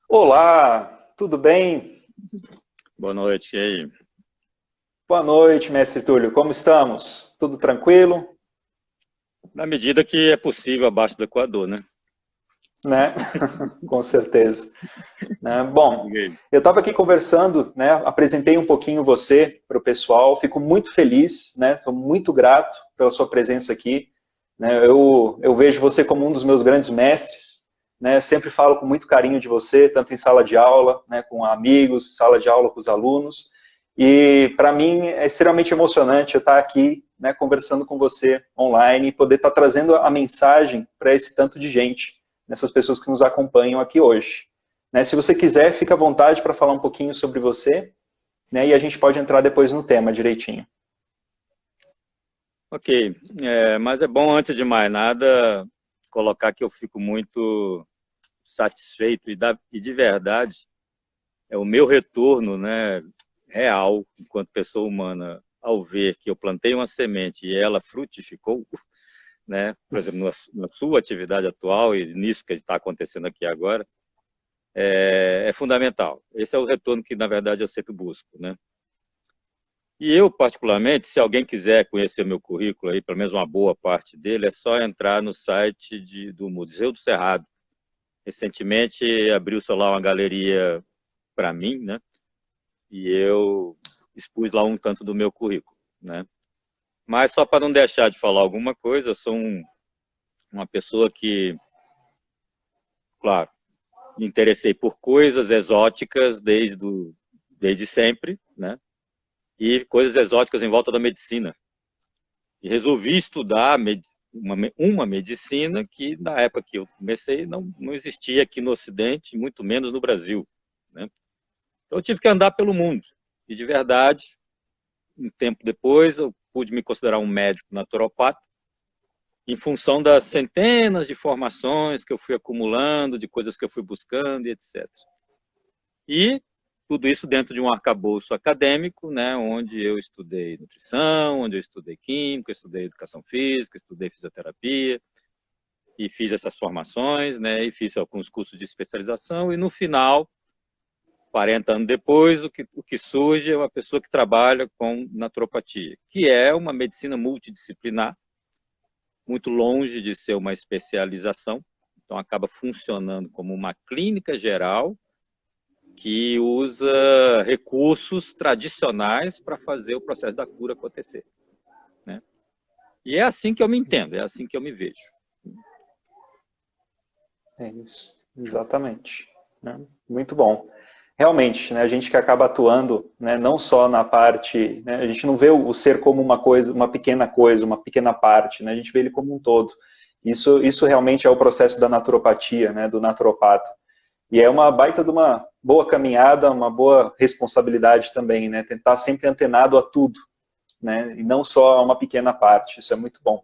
Olá, tudo bem? Boa noite, e aí? Boa noite, mestre Túlio. Como estamos? Tudo tranquilo? Na medida que é possível abaixo do Equador, né? Né? Com certeza. Né? Bom, Diga aí. eu estava aqui conversando, né? Apresentei um pouquinho você para o pessoal. Fico muito feliz, né? Estou muito grato pela sua presença aqui. Né? Eu vejo você como um dos meus grandes mestres. Né? Sempre falo com muito carinho de você, tanto em sala de aula, né? Com amigos, sala de aula com os alunos. E para mim é extremamente emocionante eu estar aqui, né? Conversando com você online e poder estar trazendo a mensagem para esse tanto de gente, nessas pessoas que nos acompanham aqui hoje. Né? Se você quiser, fica à vontade para falar um pouquinho sobre você, né? E a gente pode entrar depois no tema direitinho. Ok, mas é bom, antes de mais nada, colocar que eu fico muito satisfeito e de verdade é o meu retorno, né, real, enquanto pessoa humana, ao ver que eu plantei uma semente e ela frutificou, né, por exemplo, na sua atividade atual e nisso que está acontecendo aqui agora, é fundamental. Esse é o retorno que, na verdade, eu sempre busco, né? E eu, particularmente, se alguém quiser conhecer meu currículo aí, pelo menos uma boa parte dele, é só entrar no site do Museu do Cerrado. Recentemente abriu-se lá uma galeria para mim, né? E eu expus lá um tanto do meu currículo, né? Mas só para não deixar de falar alguma coisa, eu sou uma pessoa que, claro, me interessei por coisas exóticas desde sempre, né? E coisas exóticas em volta da medicina. E resolvi estudar uma medicina que, na época que eu comecei, não existia aqui no Ocidente, muito menos no Brasil, né? Então, eu tive que andar pelo mundo. E, de verdade, um tempo depois, eu pude me considerar um médico naturopata, em função das centenas de formações que eu fui acumulando, de coisas que eu fui buscando, e etc. E tudo isso dentro de um arcabouço acadêmico, né, onde eu estudei nutrição, onde eu estudei química, estudei educação física, estudei fisioterapia, e fiz essas formações, né, e fiz alguns cursos de especialização, e no final, 40 anos depois, o que surge é uma pessoa que trabalha com naturopatia, que é uma medicina multidisciplinar, muito longe de ser uma especialização, então acaba funcionando como uma clínica geral, que usa recursos tradicionais para fazer o processo da cura acontecer, né? E é assim que eu me entendo, é assim que eu me vejo. É isso, exatamente. Né? Muito bom. Realmente, né, a gente que acaba atuando, né, não só na parte, né, a gente não vê o ser como uma coisa, uma pequena parte, né, a gente vê ele como um todo. Isso realmente é o processo da naturopatia, né, do naturopata. E é uma baita de uma boa caminhada, uma boa responsabilidade também, né, tentar sempre antenado a tudo, né, e não só a uma pequena parte. Isso é muito bom.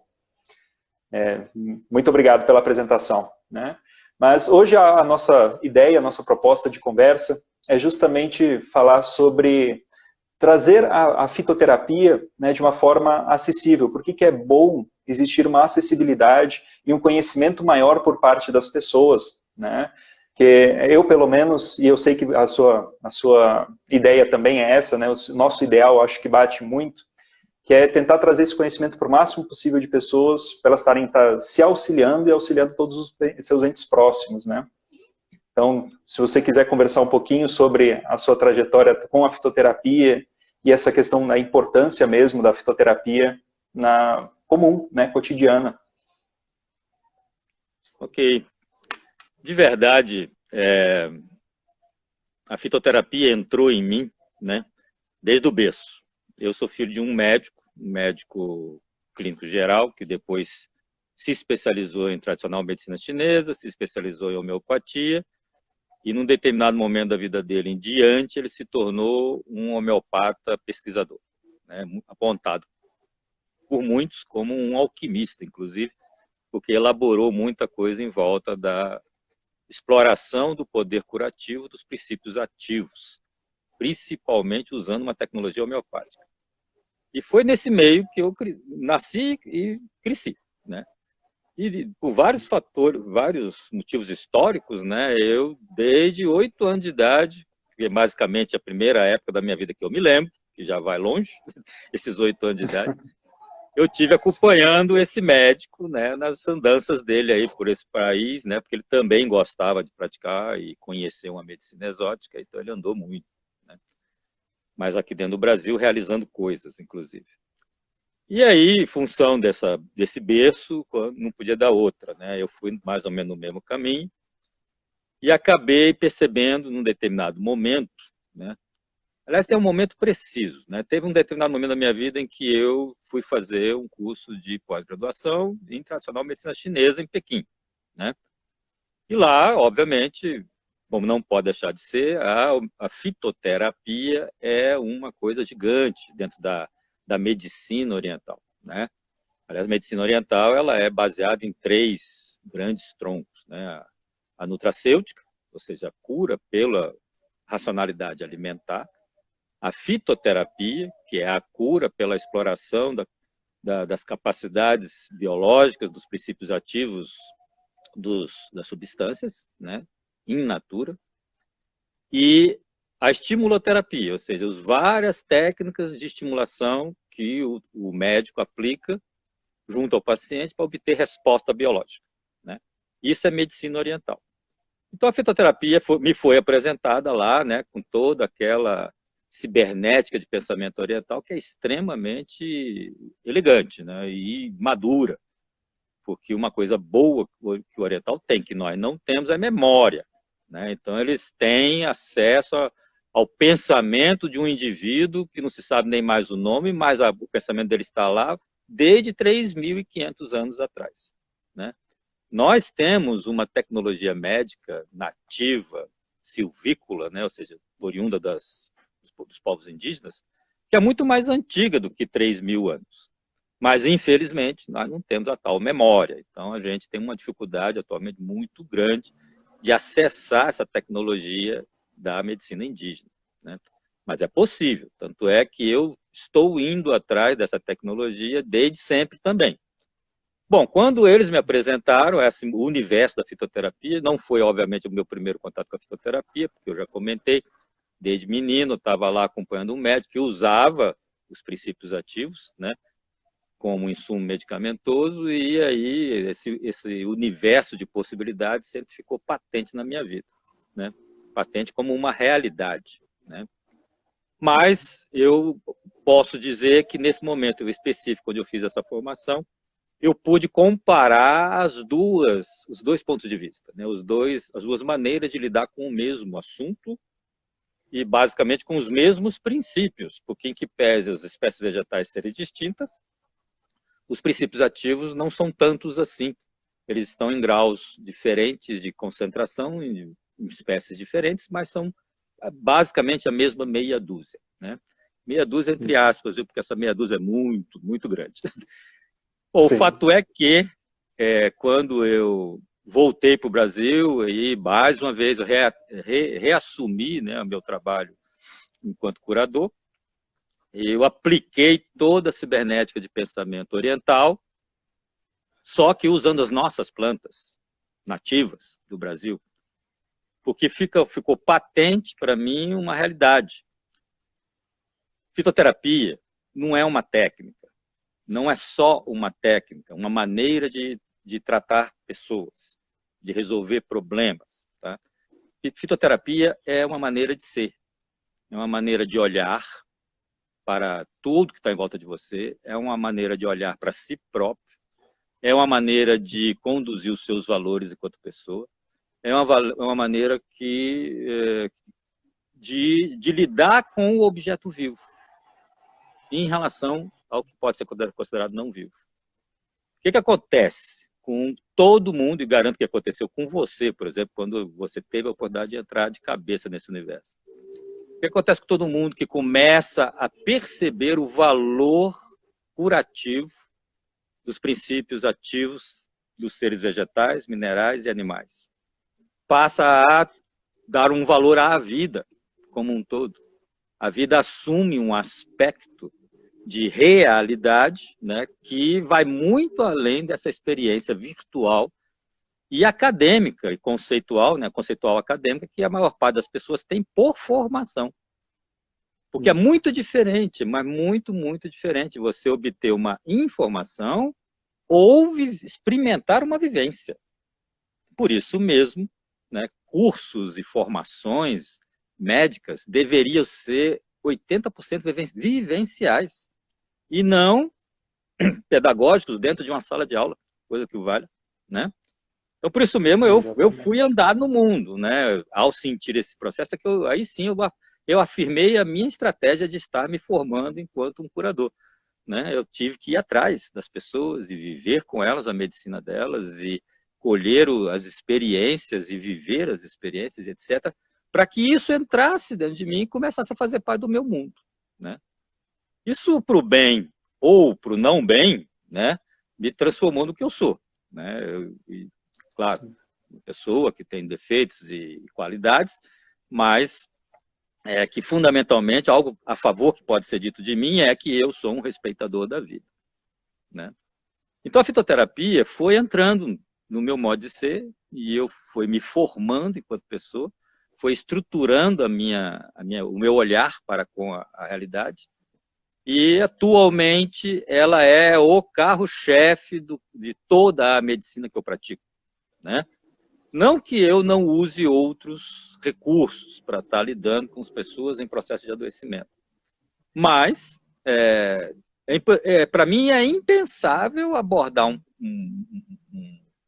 Muito obrigado pela apresentação, né? Mas hoje a nossa ideia, a nossa proposta de conversa é justamente falar sobre trazer a fitoterapia, né, de uma forma acessível. Por que é bom existir uma acessibilidade e um conhecimento maior por parte das pessoas, né? Que eu, pelo menos, e eu sei que a sua ideia também é essa, né? O nosso ideal, acho que bate muito, que é tentar trazer esse conhecimento para o máximo possível de pessoas, para elas estarem se auxiliando e auxiliando todos os seus entes próximos, né? Então, se você quiser conversar um pouquinho sobre a sua trajetória com a fitoterapia e essa questão da importância mesmo da fitoterapia na comum, né, cotidiana. Ok, de verdade, a fitoterapia entrou em mim, né, desde o berço. Eu sou filho de um médico clínico geral, que depois se especializou em tradicional medicina chinesa, se especializou em homeopatia, e num determinado momento da vida dele em diante, ele se tornou um homeopata pesquisador, né, apontado por muitos como um alquimista, inclusive, porque elaborou muita coisa em volta da exploração do poder curativo dos princípios ativos, principalmente usando uma tecnologia homeopática. E foi nesse meio que eu nasci e cresci, né? E por vários fatores, vários motivos históricos, né? Eu, desde 8 anos de idade, que é basicamente a primeira época da minha vida que eu me lembro, que já vai longe, esses 8 anos de idade, eu tive acompanhando esse médico, né, nas andanças dele aí por esse país, né? Porque ele também gostava de praticar e conhecer uma medicina exótica, então ele andou muito, né? Mas aqui dentro do Brasil, realizando coisas, inclusive. E aí, em função desse berço, não podia dar outra, né? Eu fui mais ou menos no mesmo caminho e acabei percebendo, num determinado momento, né? Aliás, tem um momento preciso, né? Teve um determinado momento da minha vida em que eu fui fazer um curso de pós-graduação em tradicional medicina chinesa em Pequim, né? E lá, obviamente, como não pode deixar de ser, a fitoterapia é uma coisa gigante dentro da medicina oriental, né? Aliás, a medicina oriental ela é baseada em 3 grandes troncos, né? A nutracêutica, ou seja, a cura pela racionalidade alimentar, a fitoterapia, que é a cura pela exploração das capacidades biológicas, dos princípios ativos das substâncias, né, in natura, e a estimuloterapia, ou seja, as várias técnicas de estimulação que o médico aplica junto ao paciente para obter resposta biológica, né? Isso é medicina oriental. Então a fitoterapia me foi apresentada lá, né, com toda aquela cibernética de pensamento oriental que é extremamente elegante, né, e madura, porque uma coisa boa que o oriental tem, que nós não temos, é memória, né? Então eles têm acesso ao pensamento de um indivíduo que não se sabe nem mais o nome, mas o pensamento dele está lá desde 3.500 anos atrás, né? Nós temos uma tecnologia médica nativa, silvícola, né? Ou seja, oriunda dos povos indígenas, que é muito mais antiga do que 3.000 anos. Mas, infelizmente, nós não temos a tal memória. Então, a gente tem uma dificuldade atualmente muito grande de acessar essa tecnologia da medicina indígena, né? Mas é possível. Tanto é que eu estou indo atrás dessa tecnologia desde sempre também. Bom, quando eles me apresentaram esse universo da fitoterapia, não foi, obviamente, o meu primeiro contato com a fitoterapia, porque eu já comentei, desde menino, estava lá acompanhando um médico que usava os princípios ativos, né, como insumo medicamentoso, e aí esse universo de possibilidades sempre ficou patente na minha vida, né, patente como uma realidade, né. Mas eu posso dizer que nesse momento específico onde eu fiz essa formação, eu pude comparar os dois pontos de vista, né? As duas maneiras de lidar com o mesmo assunto e basicamente com os mesmos princípios, porque em que pese as espécies vegetais serem distintas, os princípios ativos não são tantos assim. Eles estão em graus diferentes de concentração, em espécies diferentes, mas são basicamente a mesma meia dúzia, né? Meia dúzia entre aspas, porque essa meia dúzia é muito, muito grande. Bom, o fato é que quando eu voltei para o Brasil e mais uma vez eu reassumi, né, o meu trabalho enquanto curador, eu apliquei toda a cibernética de pensamento oriental, só que usando as nossas plantas nativas do Brasil, porque ficou patente para mim uma realidade. Fitoterapia não é uma técnica, não é só uma técnica, uma maneira de tratar pessoas, de resolver problemas, tá? Fitoterapia é uma maneira de ser, é uma maneira de olhar para tudo que está em volta de você, é uma maneira de olhar para si próprio, é uma maneira de conduzir os seus valores enquanto pessoa, é uma maneira de lidar com o objeto vivo em relação ao que pode ser considerado não vivo. O que acontece com todo mundo, e garanto que aconteceu com você, por exemplo, quando você teve a oportunidade de entrar de cabeça nesse universo? O que acontece com todo mundo que começa a perceber o valor curativo dos princípios ativos dos seres vegetais, minerais e animais? Passa a dar um valor à vida como um todo. A vida assume um aspecto de realidade, né, que vai muito além dessa experiência virtual e acadêmica e conceitual, né, conceitual acadêmica, que a maior parte das pessoas tem por formação. Porque é muito diferente, mas muito, muito diferente você obter uma informação ou experimentar uma vivência. Por isso mesmo, né, cursos e formações médicas deveriam ser 80% vivenciais e não pedagógicos dentro de uma sala de aula, coisa que vale, né? Então, por isso mesmo, eu fui andar no mundo, né? Ao sentir esse processo, é que aí sim eu afirmei a minha estratégia de estar me formando enquanto um curador, né? Eu tive que ir atrás das pessoas e viver com elas a medicina delas e colher as experiências e viver as experiências, etc., para que isso entrasse dentro de mim e começasse a fazer parte do meu mundo, né? Isso para o bem ou para o não bem, né, me transformou no que eu sou, né? Claro, uma pessoa que tem defeitos e qualidades, mas que fundamentalmente algo a favor que pode ser dito de mim é que eu sou um respeitador da vida, né? Então a fitoterapia foi entrando no meu modo de ser e eu fui me formando enquanto pessoa, foi estruturando o meu olhar para com a realidade e atualmente ela é o carro-chefe de toda a medicina que eu pratico, né? Não que eu não use outros recursos para estar lidando com as pessoas em processo de adoecimento, mas para mim é impensável abordar um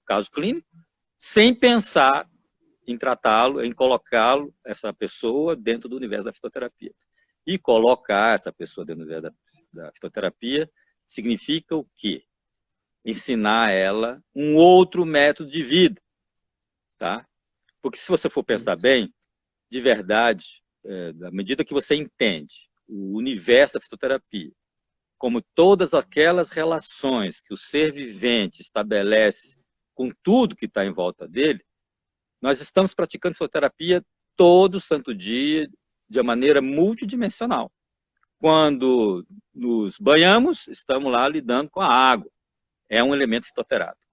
caso clínico sem pensar em tratá-lo, em colocá-lo, essa pessoa, dentro do universo da fitoterapia. E colocar essa pessoa dentro do universo da fitoterapia significa o quê? Ensinar ela um outro método de vida. Tá? Porque se você for pensar bem, de verdade, à medida que você entende o universo da fitoterapia, como todas aquelas relações que o ser vivente estabelece com tudo que está em volta dele, nós estamos praticando fitoterapia todo santo dia, de maneira multidimensional. Quando nos banhamos, estamos lá lidando com a água. É um elemento fitoterápico.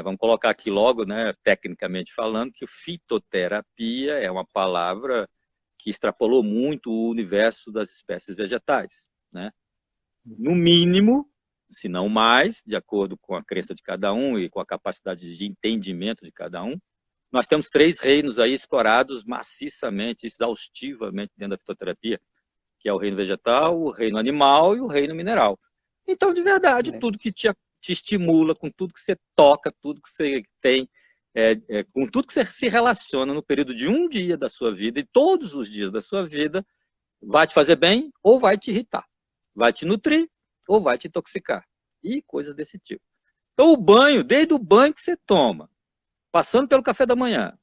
Vamos colocar aqui logo, né, tecnicamente falando, que fitoterapia é uma palavra que extrapolou muito o universo das espécies vegetais, né? No mínimo, se não mais, de acordo com a crença de cada um e com a capacidade de entendimento de cada um, nós temos 3 reinos aí explorados maciçamente, exaustivamente dentro da fitoterapia, que é o reino vegetal, o reino animal e o reino mineral. Então, de verdade, tudo que te estimula, com tudo que você toca, tudo que você tem, com tudo que você se relaciona no período de um dia da sua vida e todos os dias da sua vida, vai te fazer bem ou vai te irritar. Vai te nutrir ou vai te intoxicar. E coisas desse tipo. Então, o banho, desde o banho que você toma, passando pelo café da manhã,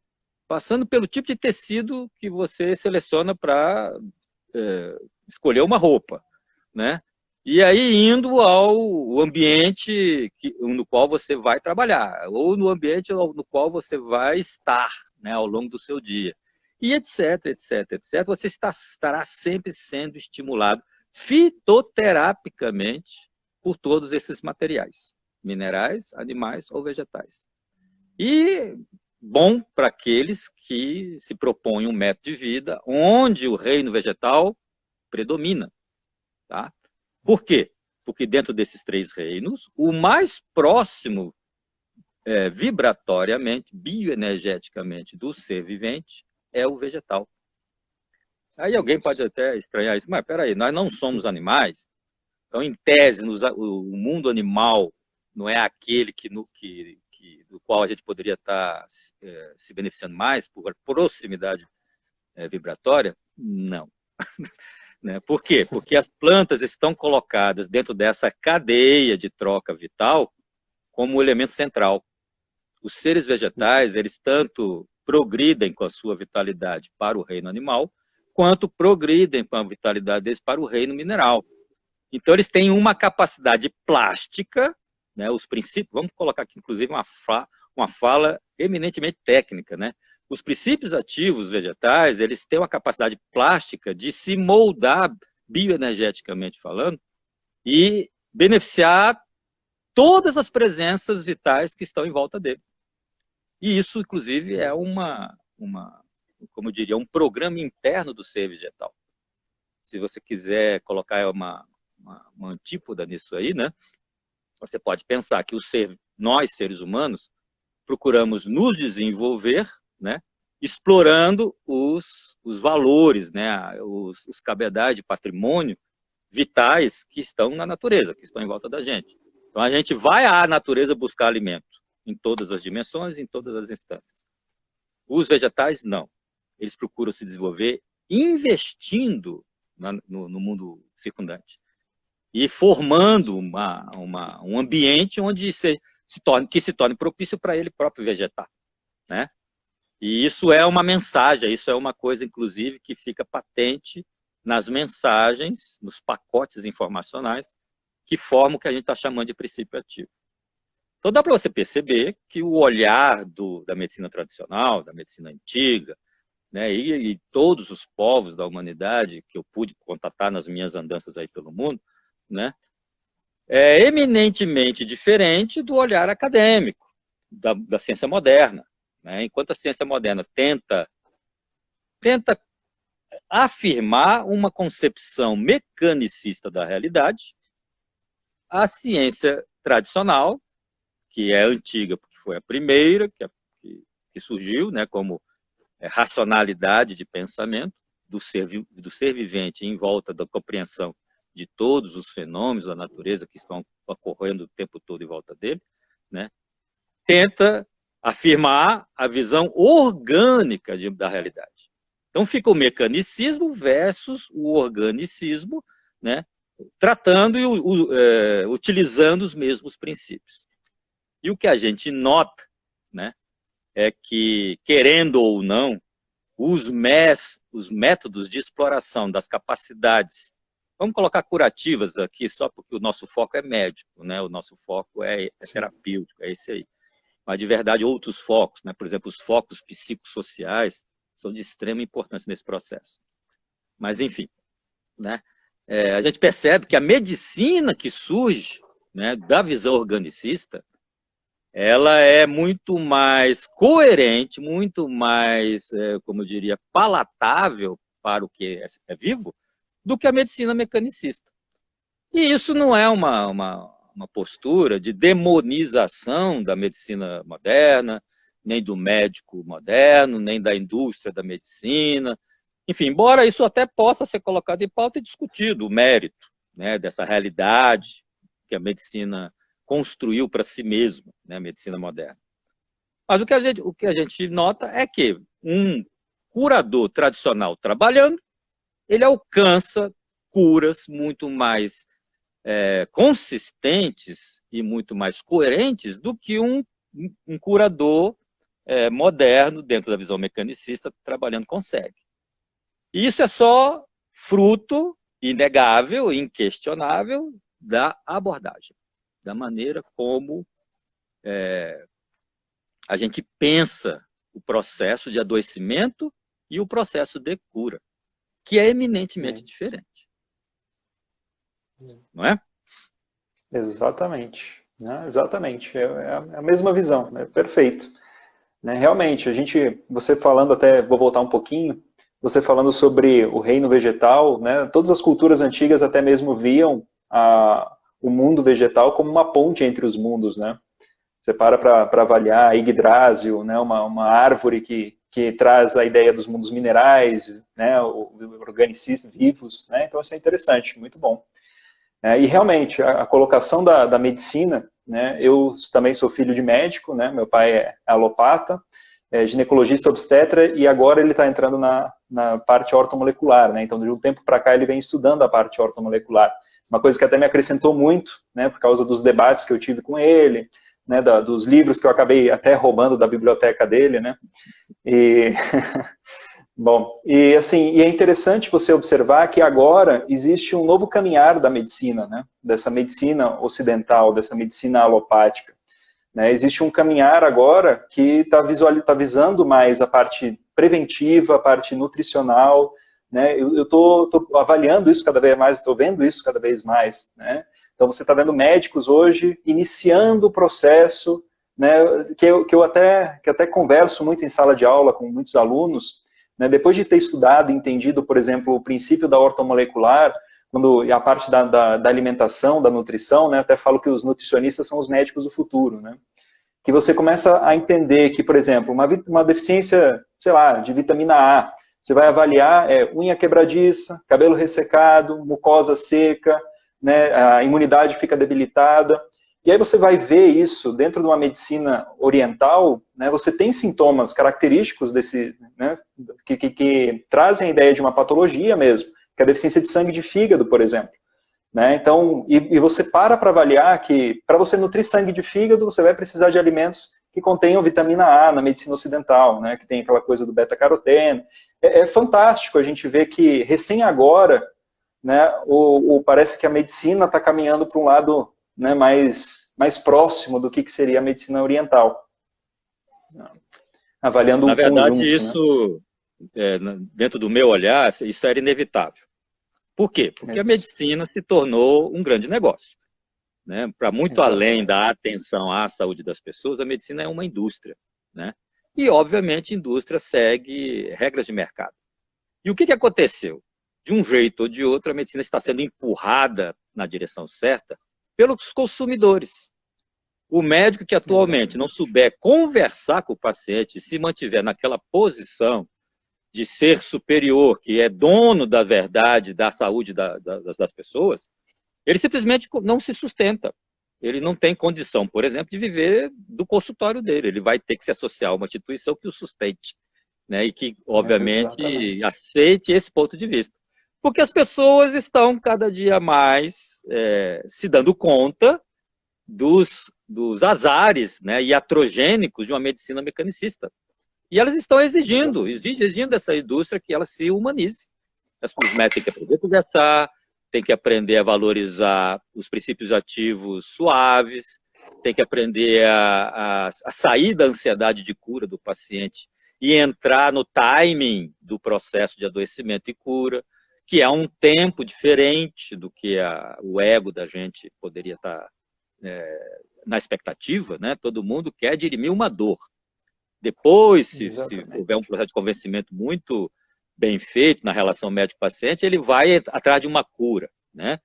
passando pelo tipo de tecido que você seleciona para escolher uma roupa, né? E aí indo ao ambiente no qual você vai trabalhar, ou no ambiente no qual você vai estar, né, ao longo do seu dia. E etc, etc, etc. Você estará sempre sendo estimulado fitoterapicamente por todos esses materiais, minerais, animais ou vegetais. E bom para aqueles que se propõem um método de vida onde o reino vegetal predomina, tá? Por quê? Porque dentro desses 3 reinos, o mais próximo vibratoriamente, bioenergeticamente do ser vivente é o vegetal. Aí alguém pode até estranhar isso, mas peraí, nós não somos animais? Então, em tese, o mundo animal não é aquele do qual a gente poderia estar se beneficiando mais por proximidade vibratória? Não. Né? Por quê? Porque as plantas estão colocadas dentro dessa cadeia de troca vital como elemento central. Os seres vegetais, eles tanto progridem com a sua vitalidade para o reino animal, quanto progridem com a vitalidade deles para o reino mineral. Então, eles têm uma capacidade plástica, né, os princípios, vamos colocar aqui, inclusive, uma fala eminentemente técnica, né? Os princípios ativos vegetais, eles têm uma capacidade plástica de se moldar, bioenergeticamente falando, e beneficiar todas as presenças vitais que estão em volta dele. E isso, inclusive, é como eu diria, um programa interno do ser vegetal. Se você quiser colocar uma antípoda nisso aí, né? Você pode pensar que nós, seres humanos, procuramos nos desenvolver, né? Explorando os valores, né? Os cabedais de patrimônio vitais que estão na natureza, que estão em volta da gente. Então, a gente vai à natureza buscar alimento, em todas as dimensões, em todas as instâncias. Os vegetais, não. Eles procuram se desenvolver investindo no mundo circundante e formando um ambiente onde se torne propício para ele próprio vegetar, né? E isso é uma mensagem, isso é uma coisa, inclusive, que fica patente nas mensagens, nos pacotes informacionais que formam o que a gente está chamando de princípio ativo. Então dá para você perceber que o olhar da medicina tradicional, da medicina antiga, né, e todos os povos da humanidade que eu pude contatar nas minhas andanças aí pelo mundo, né, é eminentemente diferente do olhar acadêmico, da ciência moderna. Né? Enquanto a ciência moderna tenta afirmar uma concepção mecanicista da realidade, a ciência tradicional, que é antiga porque foi a primeira que surgiu, né, como racionalidade de pensamento do ser vivente em volta da compreensão de todos os fenômenos da natureza que estão ocorrendo o tempo todo em volta dele, né, tenta afirmar a visão orgânica da realidade. Então fica o mecanicismo versus o organicismo, né, tratando e utilizando os mesmos princípios. E o que a gente nota, né, é que, querendo ou não, os métodos de exploração das capacidades, vamos colocar curativas aqui, só porque o nosso foco é médico, né, o nosso foco é terapêutico, é esse aí. Mas, de verdade, outros focos, né, por exemplo, os focos psicossociais, são de extrema importância nesse processo. Mas, enfim, né, a gente percebe que a medicina que surge, né, da visão organicista, ela é muito mais coerente, muito mais, como eu diria, palatável para o que é vivo, do que a medicina mecanicista. E isso não é uma postura de demonização da medicina moderna, nem do médico moderno, nem da indústria da medicina. Enfim, embora isso até possa ser colocado em pauta e discutido, o mérito, né, dessa realidade que a medicina construiu para si mesma, né, a medicina moderna. Mas o que a gente nota é que um curador tradicional trabalhando, ele alcança curas muito mais consistentes e muito mais coerentes do que um curador moderno, dentro da visão mecanicista, trabalhando consegue. E isso é só fruto inegável, inquestionável, da abordagem, da maneira como a gente pensa o processo de adoecimento e o processo de cura, que é eminentemente diferente. Não é? Exatamente. Né? Exatamente. É a mesma visão, né? Perfeito. Né? Realmente, você falando até, vou voltar um pouquinho, você falando sobre o reino vegetal, né? Todas as culturas antigas até mesmo viam o mundo vegetal como uma ponte entre os mundos, né? Você para avaliar a Yggdrasil, né? Uma árvore que traz a ideia dos mundos minerais, né? Organicistas vivos, né? Então isso é interessante, muito bom. E realmente, a colocação da medicina, né? Eu também sou filho de médico, né? Meu pai é alopata, é ginecologista obstetra, e agora ele está entrando na parte ortomolecular, né? Então, de um tempo para cá, ele vem estudando a parte ortomolecular. Uma coisa que até me acrescentou muito, né? Por causa dos debates que eu tive com ele, né? Dos livros que eu acabei até roubando da biblioteca dele, né? E... Bom, e assim, e é interessante você observar que agora existe um novo caminhar da medicina, né? Dessa medicina ocidental, dessa medicina alopática. Né? Existe um caminhar agora que está visando mais a parte preventiva, a parte nutricional, né? Eu tô avaliando isso cada vez mais, estou vendo isso cada vez mais, né? Então você está vendo médicos hoje iniciando o processo, né, que eu até converso muito em sala de aula com muitos alunos, né, depois de ter estudado e entendido, por exemplo, o princípio da ortomolecular, e a parte da alimentação, da nutrição, né, até falo que os nutricionistas são os médicos do futuro, né, que você começa a entender que, por exemplo, uma deficiência, sei lá, de vitamina A, você vai avaliar unha quebradiça, cabelo ressecado, mucosa seca, né, a imunidade fica debilitada. E aí você vai ver isso dentro de uma medicina oriental, né, você tem sintomas característicos desse, né, que trazem a ideia de uma patologia mesmo, que é a deficiência de sangue de fígado, por exemplo. Né? Então, e você para avaliar que para você nutrir sangue de fígado, você vai precisar de alimentos que contenham vitamina A na medicina ocidental, né, que tem aquela coisa do beta-caroteno. É fantástico a gente ver que recém agora, né, parece que a medicina está caminhando para um lado, né, mais próximo do que seria a medicina oriental. Avaliando um conjunto. Na verdade, isso, né? Dentro do meu olhar, isso era inevitável. Por quê? Porque a medicina se tornou um grande negócio. Né? Para muito além da atenção à saúde das pessoas, a medicina é uma indústria. Né? E, obviamente, a indústria segue regras de mercado. E o que aconteceu? De um jeito ou de outro, a medicina está sendo empurrada na direção certa pelos consumidores. O médico que atualmente não souber conversar com o paciente e se mantiver naquela posição de ser superior, que é dono da verdade, da saúde das pessoas, ele simplesmente não se sustenta. Ele não tem condição, por exemplo, de viver do consultório dele. Ele vai ter que se associar a uma instituição que o sustente, né, e que, obviamente, aceite esse ponto de vista. Porque as pessoas estão cada dia mais se dando conta dos azares, né, iatrogênicos de uma medicina mecanicista. E elas estão exigindo dessa indústria que ela se humanize. Os médicos têm que aprender a conversar, têm que aprender a valorizar os princípios ativos suaves, têm que aprender a sair da ansiedade de cura do paciente e entrar no timing do processo de adoecimento e cura, que é um tempo diferente do que o ego da gente poderia estar na expectativa, né? Todo mundo quer dirimir uma dor. Depois, se houver um processo de convencimento muito bem feito na relação médico-paciente, ele vai atrás de uma cura, né?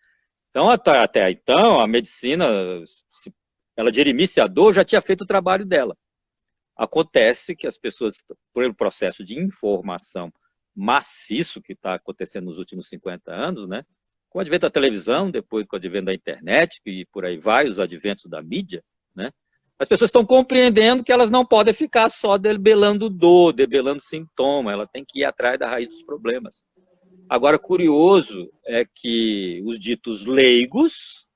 Então, até então, a medicina, se ela dirimisse a dor, já tinha feito o trabalho dela. Acontece que as pessoas, por um processo de informação maciço que está acontecendo nos últimos 50 anos, né? Com o advento da televisão, depois com o advento da internet, e por aí vai, os adventos da mídia, né? As pessoas estão compreendendo que elas não podem ficar só debelando dor, debelando sintoma, ela tem que ir atrás da raiz dos problemas. Agora, curioso é que os ditos leigos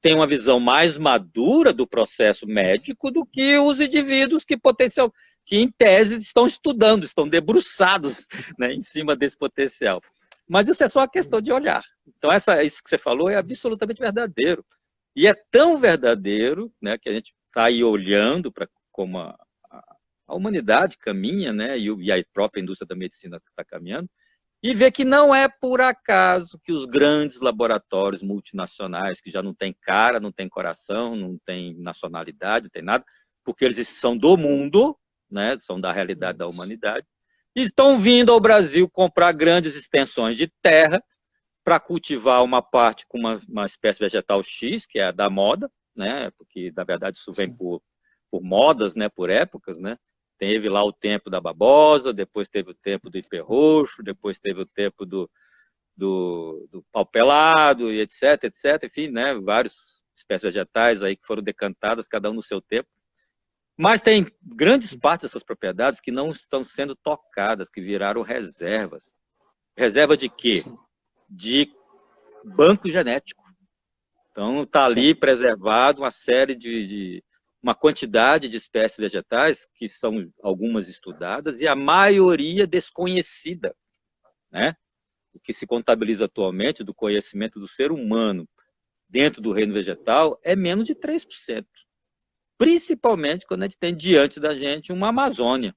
têm uma visão mais madura do processo médico do que os indivíduos que em tese estão estudando, estão debruçados, né, em cima desse potencial. Mas isso é só uma questão de olhar. Então, isso que você falou é absolutamente verdadeiro. E é tão verdadeiro, né, que a gente está aí olhando para como a humanidade caminha, né, e a própria indústria da medicina está caminhando, e vê que não é por acaso que os grandes laboratórios multinacionais, que já não têm cara, não têm coração, não têm nacionalidade, não tem nada, porque eles são do mundo, né, são da realidade da humanidade, e estão vindo ao Brasil comprar grandes extensões de terra para cultivar uma parte com uma espécie vegetal X, que é a da moda, né? Porque, na verdade, isso vem por modas, né? Por épocas, né? Teve lá o tempo da babosa, depois teve o tempo do ipê roxo, depois teve o tempo do pau pelado, e etc, etc. Enfim, né? Várias espécies vegetais aí que foram decantadas, cada um no seu tempo. Mas tem grandes partes dessas propriedades que não estão sendo tocadas, que viraram reservas. Reserva de quê? De banco genético. Então, está ali preservado uma série uma quantidade de espécies vegetais, que são algumas estudadas, e a maioria desconhecida, né? O que se contabiliza atualmente do conhecimento do ser humano dentro do reino vegetal é menos de 3%. Principalmente quando a gente tem diante da gente uma Amazônia,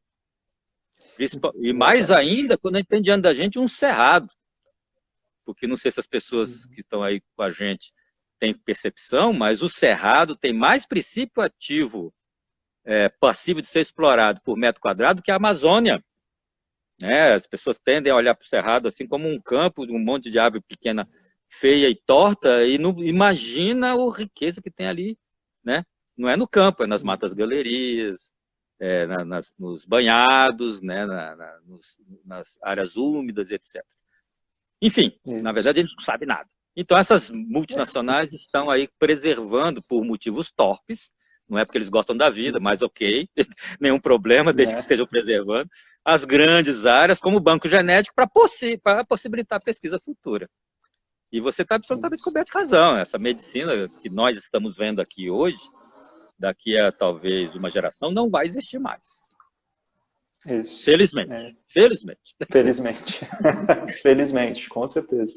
E mais ainda quando a gente tem diante da gente um cerrado. Porque não sei se as pessoas que estão aí com a gente têm percepção, mas o cerrado tem mais princípio ativo passivo de ser explorado por metro quadrado que a Amazônia. As pessoas tendem a olhar para o cerrado assim como um campo, um monte de árvore pequena, feia e torta, e não imagina a riqueza que tem ali, né? Não é no campo, é nas matas galerias, nos banhados, né? Nas áreas úmidas, etc. Enfim, na verdade, a gente não sabe nada. Então, essas multinacionais estão aí preservando por motivos torpes, não é porque eles gostam da vida, mas ok, nenhum problema, desde que estejam preservando, as grandes áreas como o banco genético para possibilitar a pesquisa futura. E você está absolutamente coberto de razão. Essa medicina que nós estamos vendo aqui hoje, daqui a talvez uma geração, não vai existir mais. Isso. Felizmente. Felizmente. Felizmente, com certeza.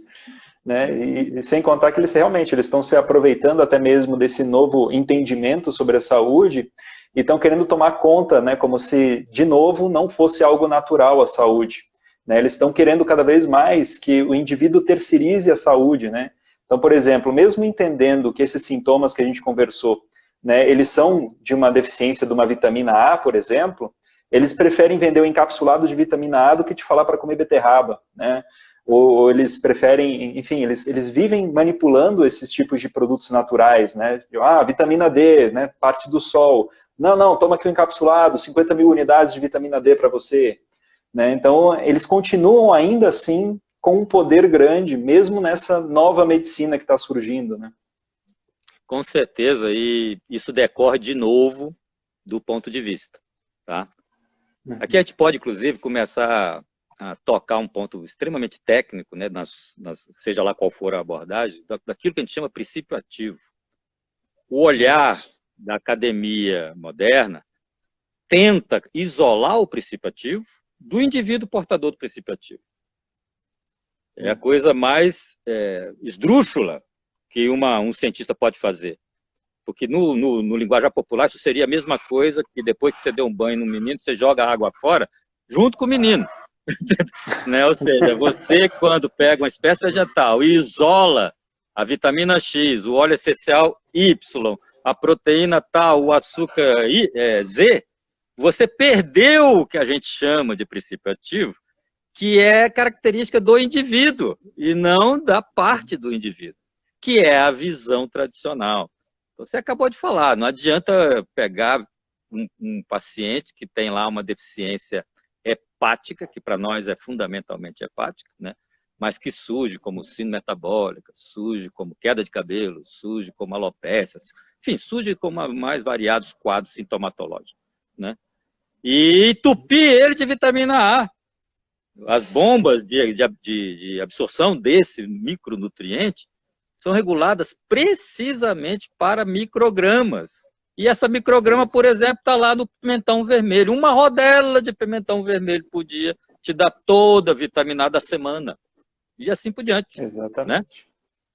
Né? E sem contar que eles estão se aproveitando até mesmo desse novo entendimento sobre a saúde e estão querendo tomar conta, né, como se, de novo, não fosse algo natural a saúde. Né? Eles estão querendo cada vez mais que o indivíduo terceirize a saúde. Né? Então, por exemplo, mesmo entendendo que esses sintomas que a gente conversou, né, eles são de uma deficiência de uma vitamina A, por exemplo, eles preferem vender o encapsulado de vitamina A do que te falar para comer beterraba, né? Ou eles preferem, enfim, eles vivem manipulando esses tipos de produtos naturais, né? Vitamina D, né? Parte do sol. Não, toma aqui o encapsulado, 50 mil unidades de vitamina D para você. Né? Então, eles continuam ainda assim com um poder grande, mesmo nessa nova medicina que está surgindo, né? Com certeza, e isso decorre de novo do ponto de vista, tá? Aqui a gente pode, inclusive, começar a tocar um ponto extremamente técnico, né, seja lá qual for a abordagem, daquilo que a gente chama princípio ativo. O olhar da academia moderna tenta isolar o princípio ativo do indivíduo portador do princípio ativo. É a coisa mais esdrúxula que um cientista pode fazer. Porque no linguajar popular isso seria a mesma coisa que depois que você deu um banho no menino, você joga a água fora junto com o menino. Né? Ou seja, você quando pega uma espécie vegetal e isola a vitamina X, o óleo essencial Y, a proteína tal, o açúcar Z, você perdeu o que a gente chama de princípio ativo, que é característica do indivíduo e não da parte do indivíduo, que é a visão tradicional. Você acabou de falar, não adianta pegar um paciente que tem lá uma deficiência hepática, que para nós é fundamentalmente hepática, né? Mas que surge como síndrome metabólica, surge como queda de cabelo, surge como alopecia, enfim, surge como mais variados quadros sintomatológicos, né? E entupir ele de vitamina A. As bombas de absorção desse micronutriente são reguladas precisamente para microgramas. E essa micrograma, por exemplo, está lá no pimentão vermelho. Uma rodela de pimentão vermelho por dia te dá toda a vitamina A da semana. E assim por diante. Exatamente.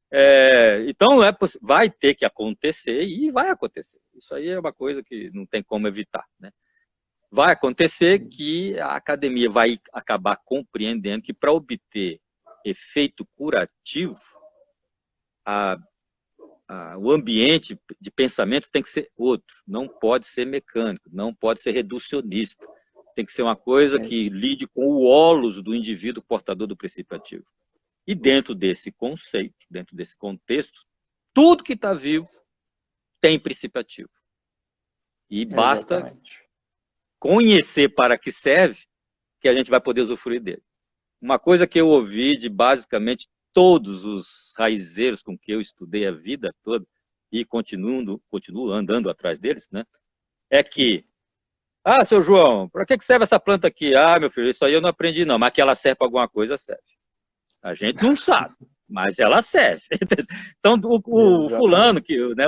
Né? Então, vai ter que acontecer e vai acontecer. Isso aí é uma coisa que não tem como evitar. Né? Vai acontecer que a academia vai acabar compreendendo que para obter efeito curativo, o ambiente de pensamento tem que ser outro, não pode ser mecânico, não pode ser reducionista, tem que ser uma coisa que lide com o holos do indivíduo portador do princípio ativo. E dentro desse conceito, dentro desse contexto, tudo que está vivo tem princípio ativo. E basta conhecer para que serve, que a gente vai poder usufruir dele. Uma coisa que eu ouvi de basicamente todos os raizeiros com que eu estudei a vida toda e continuo andando atrás deles, né? É que, seu João, para que serve essa planta aqui? Meu filho, isso aí eu não aprendi não, mas que ela serve para alguma coisa, serve. A gente não sabe, mas ela serve. Então, o fulano, né,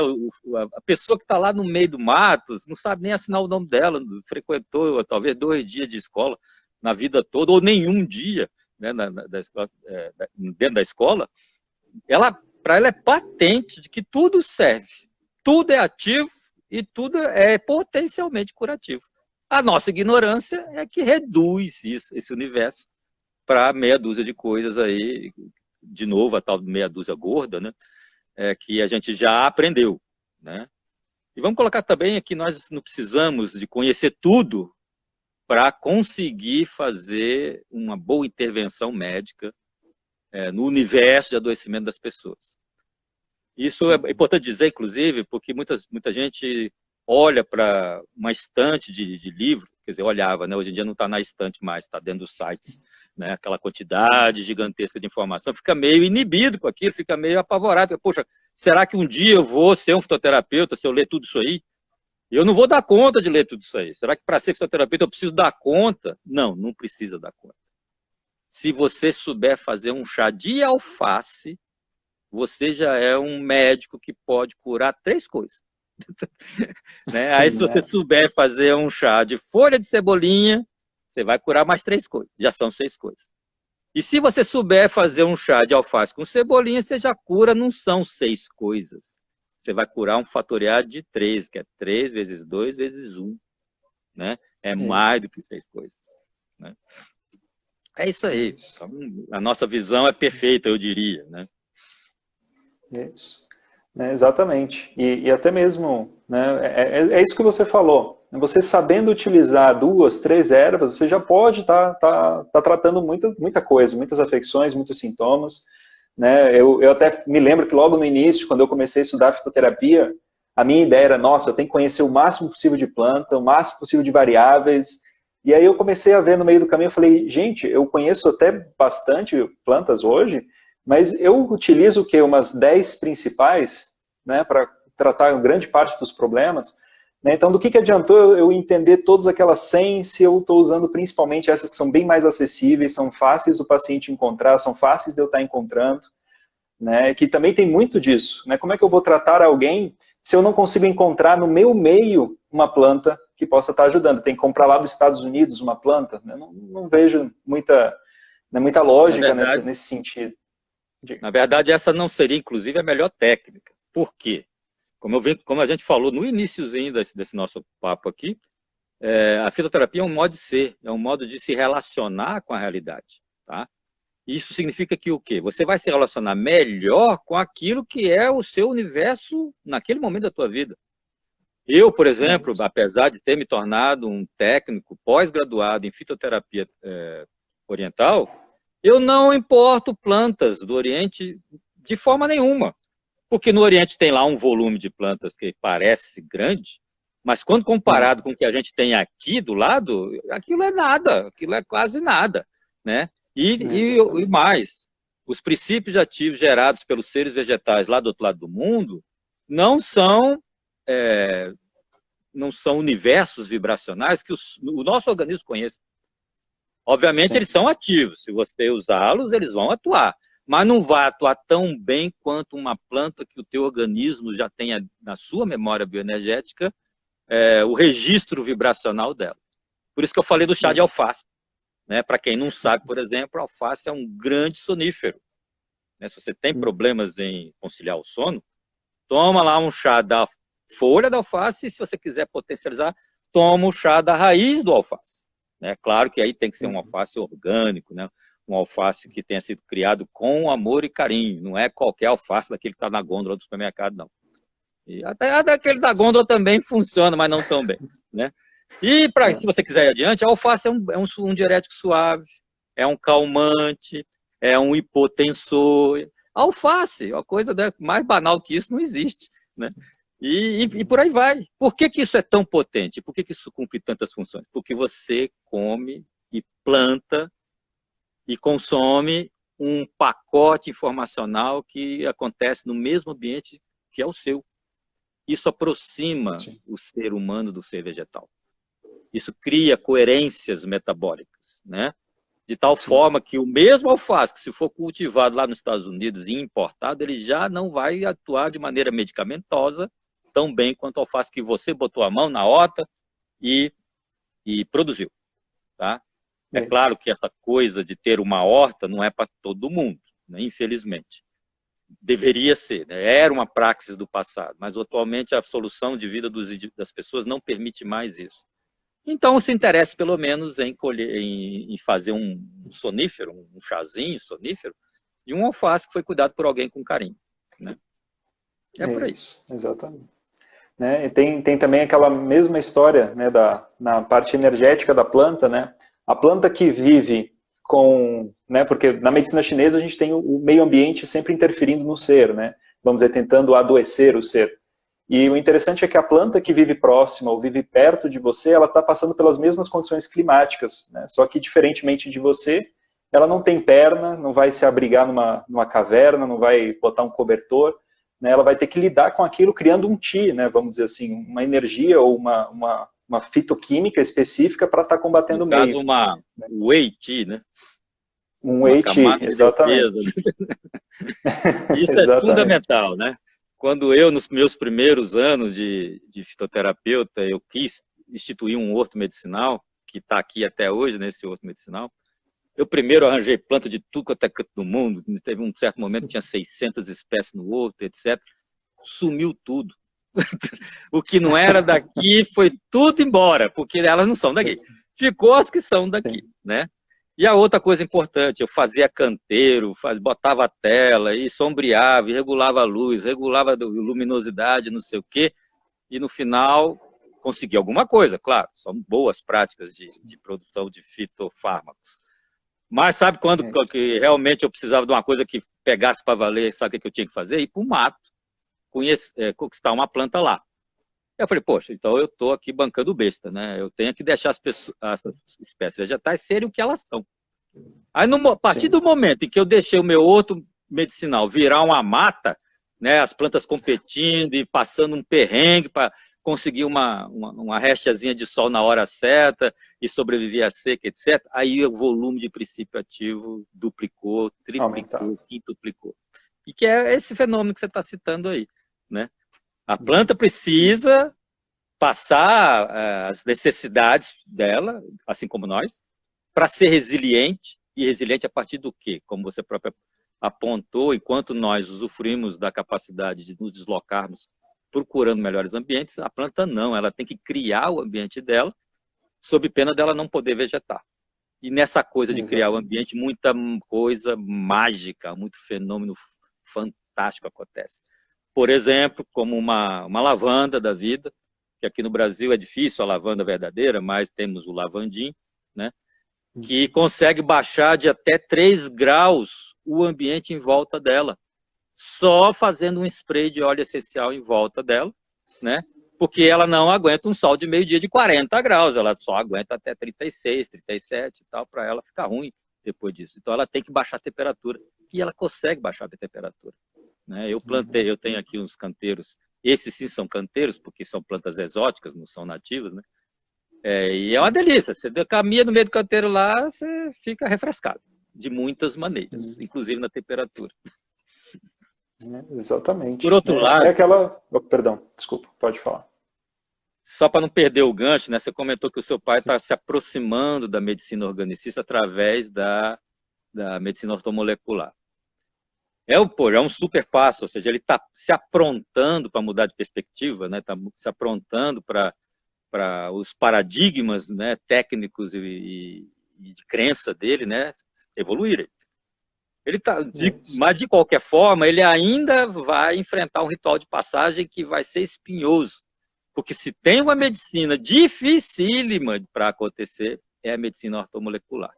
a pessoa que está lá no meio do mato, não sabe nem assinar o nome dela, frequentou talvez 2 dias de escola na vida toda, ou nenhum dia, né, dentro da escola, para ela é patente de que tudo serve, tudo é ativo e tudo é potencialmente curativo. A nossa ignorância é que reduz esse universo para meia dúzia de coisas aí, de novo, a tal meia dúzia gorda, né? Que a gente já aprendeu, né? E vamos colocar também que nós não precisamos de conhecer tudo para conseguir fazer uma boa intervenção médica no universo de adoecimento das pessoas. Isso é importante dizer, inclusive, porque muita gente olha para uma estante de livro, quer dizer, olhava, né? Hoje em dia não está na estante mais, está dentro dos sites, né? Aquela quantidade gigantesca de informação, fica meio inibido com aquilo, fica meio apavorado. Poxa, será que um dia eu vou ser um fitoterapeuta se eu ler tudo isso aí? Eu não vou dar conta de ler tudo isso aí. Será que para ser fitoterapeuta eu preciso dar conta? Não, não precisa dar conta. Se você souber fazer um chá de alface, você já é um médico que pode curar 3 coisas. Né? Aí, se você souber fazer um chá de folha de cebolinha, você vai curar mais 3 coisas. Já são 6 coisas. E se você souber fazer um chá de alface com cebolinha, você já cura, não são 6 coisas. Você vai curar um fatoriado de 3, que é 3 vezes 2 vezes 1. Né? É mais do que 6 coisas. Né? É isso aí. Então, a nossa visão é perfeita, eu diria. Né? Isso. Exatamente. E até mesmo, né, é isso que você falou. Você sabendo utilizar 2, 3 ervas, você já pode estar tratando muita coisa, muitas afecções, muitos sintomas. Né? Eu até me lembro que logo no início, quando eu comecei a estudar fitoterapia, a minha ideia era, nossa, eu tenho que conhecer o máximo possível de planta, o máximo possível de variáveis. E aí eu comecei a ver no meio do caminho, eu falei, gente, eu conheço até bastante plantas hoje, mas eu utilizo o quê? Umas 10 principais, né, para tratar grande parte dos problemas. Né? Então, do que adiantou eu entender todas aquelas 100 se eu estou usando principalmente essas que são bem mais acessíveis, são fáceis do paciente encontrar, são fáceis de eu estar encontrando, né? Que também tem muito disso. Né? Como é que eu vou tratar alguém se eu não consigo encontrar no meu meio uma planta que possa estar ajudando? Tem que comprar lá dos Estados Unidos uma planta? Né? Não vejo muita lógica nesse sentido. Na verdade, essa não seria, inclusive, a melhor técnica. Por quê? Como a gente falou no iniciozinho desse nosso papo aqui, a fitoterapia é um modo de ser, é um modo de se relacionar com a realidade. Tá? Isso significa que o quê? Você vai se relacionar melhor com aquilo que é o seu universo naquele momento da tua vida. Eu, por exemplo, apesar de ter me tornado um técnico pós-graduado em fitoterapia oriental, eu não importo plantas do Oriente de forma nenhuma. Porque no Oriente tem lá um volume de plantas que parece grande, mas quando comparado com o que a gente tem aqui do lado, aquilo é nada, aquilo é quase nada. Né? E mais, os princípios ativos gerados pelos seres vegetais lá do outro lado do mundo não são universos vibracionais que o nosso organismo conhece. Obviamente, eles são ativos. Se você usá-los, eles vão atuar. Mas não vai atuar tão bem quanto uma planta que o teu organismo já tenha na sua memória bioenergética o registro vibracional dela. Por isso que eu falei do chá de alface. Né? Para quem não sabe, por exemplo, a alface é um grande sonífero. Né? Se você tem problemas em conciliar o sono, toma lá um chá da folha da alface e, se você quiser potencializar, toma o chá da raiz do alface. Né? Claro que aí tem que ser um alface orgânico, né? Um alface que tenha sido criado com amor e carinho, não é qualquer alface daquele que está na gôndola do supermercado, não. E até daquele da gôndola também funciona, mas não tão bem. Né? E se você quiser ir adiante, a alface é um diurético suave, é um calmante, é um hipotensor. A alface, uma coisa mais banal que isso não existe. Né? E por aí vai. Por que isso é tão potente? Por que isso cumpre tantas funções? Porque você come e planta e consome um pacote informacional que acontece no mesmo ambiente que é o seu. Isso aproxima o ser humano do ser vegetal. Isso cria coerências metabólicas, né? De tal forma que o mesmo alface, que se for cultivado lá nos Estados Unidos e importado, ele já não vai atuar de maneira medicamentosa tão bem quanto o alface que você botou a mão na horta e produziu. Tá? É claro que essa coisa de ter uma horta não é para todo mundo, né? Infelizmente. Deveria ser, né? Era uma praxis do passado, mas atualmente a solução de vida das pessoas não permite mais isso. Então se interesse pelo menos em colher, em fazer um sonífero, um chazinho sonífero, de um alface que foi cuidado por alguém com carinho, né? É por aí. Isso, exatamente. Né? E tem também aquela mesma história, né, na parte energética da planta, né? A planta que vive com, né, porque na medicina chinesa a gente tem o meio ambiente sempre interferindo no ser, né? Vamos dizer, tentando adoecer o ser. E o interessante é que a planta que vive próxima ou vive perto de você, ela está passando pelas mesmas condições climáticas, né? Só que diferentemente de você, ela não tem perna, não vai se abrigar numa caverna, não vai botar um cobertor, né? Ela vai ter que lidar com aquilo criando um qi, né? Vamos dizer assim, uma energia ou uma fitoquímica específica para estar combatendo No o caso, meio. uma Wei Qi, né? Um Uma Wei Qi, camada de exatamente. defesa. Isso é Exatamente. fundamental, né? Quando eu, nos meus primeiros anos de fitoterapeuta, eu quis instituir um horto medicinal, que está aqui até hoje, nesse horto medicinal, eu primeiro arranjei planta de tudo quanto é canto do mundo, teve um certo momento que tinha 600 espécies no horto, etc. Sumiu tudo. O que não era daqui foi tudo embora, porque elas não são daqui. Ficou as que são daqui, né? E a outra coisa importante, eu fazia canteiro, botava a tela, e sombreava, e regulava a luz, regulava a luminosidade, não sei o quê, e no final consegui alguma coisa, claro, são boas práticas de produção de fitofármacos. Mas sabe quando que realmente eu precisava de uma coisa que pegasse para valer, sabe o que eu tinha que fazer? Ir para o mato, conquistar uma planta lá. Eu falei, poxa, então eu estou aqui bancando besta, né? Eu tenho que deixar as espécies vegetais serem o que elas são. Aí, a partir do momento em que eu deixei o meu outro medicinal virar uma mata, né, as plantas competindo e passando um perrengue para conseguir uma restezinha de sol na hora certa e sobreviver à seca, etc., aí o volume de princípio ativo duplicou, triplicou, quintuplicou. E que é esse fenômeno que você está citando aí, né? A planta precisa passar as necessidades dela, assim como nós, para ser resiliente. E resiliente a partir do quê? Como você própria apontou, enquanto nós usufruímos da capacidade de nos deslocarmos procurando melhores ambientes, a planta não, ela tem que criar o ambiente dela, sob pena dela não poder vegetar. E nessa coisa de criar o ambiente, muita coisa mágica, muito fenômeno fantástico acontece. Por exemplo, como uma lavanda da vida, que aqui no Brasil é difícil a lavanda verdadeira, mas temos o lavandim, né, que consegue baixar de até 3 graus o ambiente em volta dela, só fazendo um spray de óleo essencial em volta dela, né, porque ela não aguenta um sol de meio-dia de 40 graus, ela só aguenta até 36, 37 e tal, para ela ficar ruim depois disso. Então ela tem que baixar a temperatura, e ela consegue baixar a temperatura. Né? Eu tenho aqui uns canteiros, esses sim são canteiros, porque são plantas exóticas, não são nativas, né? E é uma delícia, você caminha no meio do canteiro lá, você fica refrescado, de muitas maneiras, inclusive na temperatura. Exatamente. Por outro lado... É aquela... Oh, perdão, desculpa, pode falar. Só para não perder o gancho, né? Você comentou que o seu pai está se aproximando da medicina organicista através da medicina ortomolecular. É um super passo, ou seja, ele está se aprontando para mudar de perspectiva, né? Está se aprontando para os paradigmas, né, técnicos e de crença dele, né, evoluírem. Mas, de qualquer forma, ele ainda vai enfrentar um ritual de passagem que vai ser espinhoso. Porque se tem uma medicina dificílima para acontecer, é a medicina ortomolecular.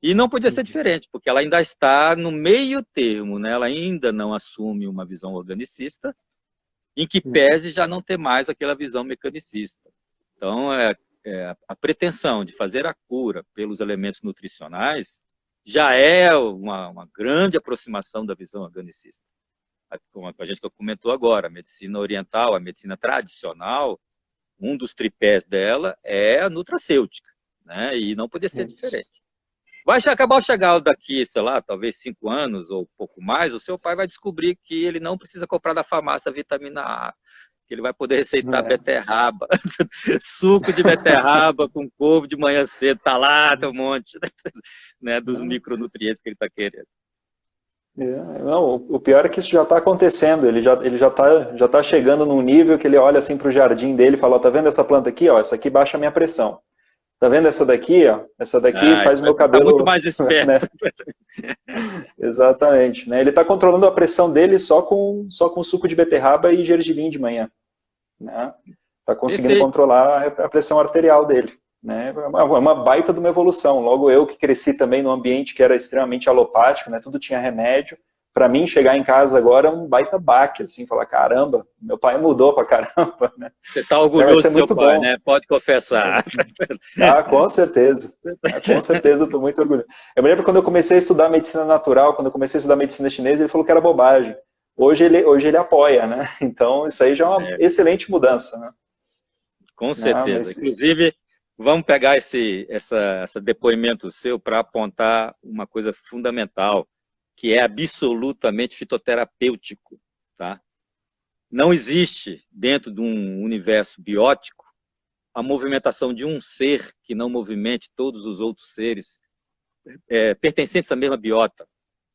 E não podia ser diferente, porque ela ainda está no meio termo, né? Ela ainda não assume uma visão organicista, em que pese já não ter mais aquela visão mecanicista. Então, a pretensão de fazer a cura pelos elementos nutricionais já é uma grande aproximação da visão organicista. Como a gente comentou agora, a medicina oriental, a medicina tradicional, um dos tripés dela é a nutracêutica, né? E não podia ser diferente. Vai acabar de chegar daqui, sei lá, talvez 5 anos ou pouco mais, o seu pai vai descobrir que ele não precisa comprar da farmácia a vitamina A, que ele vai poder receitar beterraba, suco de beterraba com couve de manhã cedo, tá lá, tem um monte, né, dos micronutrientes que ele está querendo. Não, o pior é que isso já está acontecendo, ele já tá chegando num nível que ele olha assim para o jardim dele e fala, ó, tá vendo essa planta aqui? Ó, essa aqui baixa a minha pressão. Tá vendo essa daqui? Ó? Essa daqui Ah, faz o meu tá muito cabelo, mais esperto. né? Exatamente, né? Ele está controlando a pressão dele só com suco de beterraba e gergelim de manhã, né? Está conseguindo Perfeito. controlar a pressão arterial dele, né? É uma baita de uma evolução. Logo eu que cresci também num ambiente que era extremamente alopático, né? Tudo tinha remédio. Para mim, chegar em casa agora é um baita baque, assim, falar, caramba, meu pai mudou pra caramba, né? Você está Vai orgulhoso ser do seu muito pai, bom. né? Pode confessar. Ah, com certeza. Ah, com certeza, estou muito orgulhoso. Eu me lembro quando eu comecei a estudar medicina natural, quando eu comecei a estudar medicina chinesa, ele falou que era bobagem. Hoje ele apoia, né? Então, isso aí já é uma É, excelente mudança, né? com Ah, certeza. mas, Inclusive, vamos pegar esse depoimento seu para apontar uma coisa fundamental, que é absolutamente fitoterapêutico, tá? Não existe, dentro de um universo biótico, a movimentação de um ser que não movimente todos os outros seres pertencentes à mesma biota,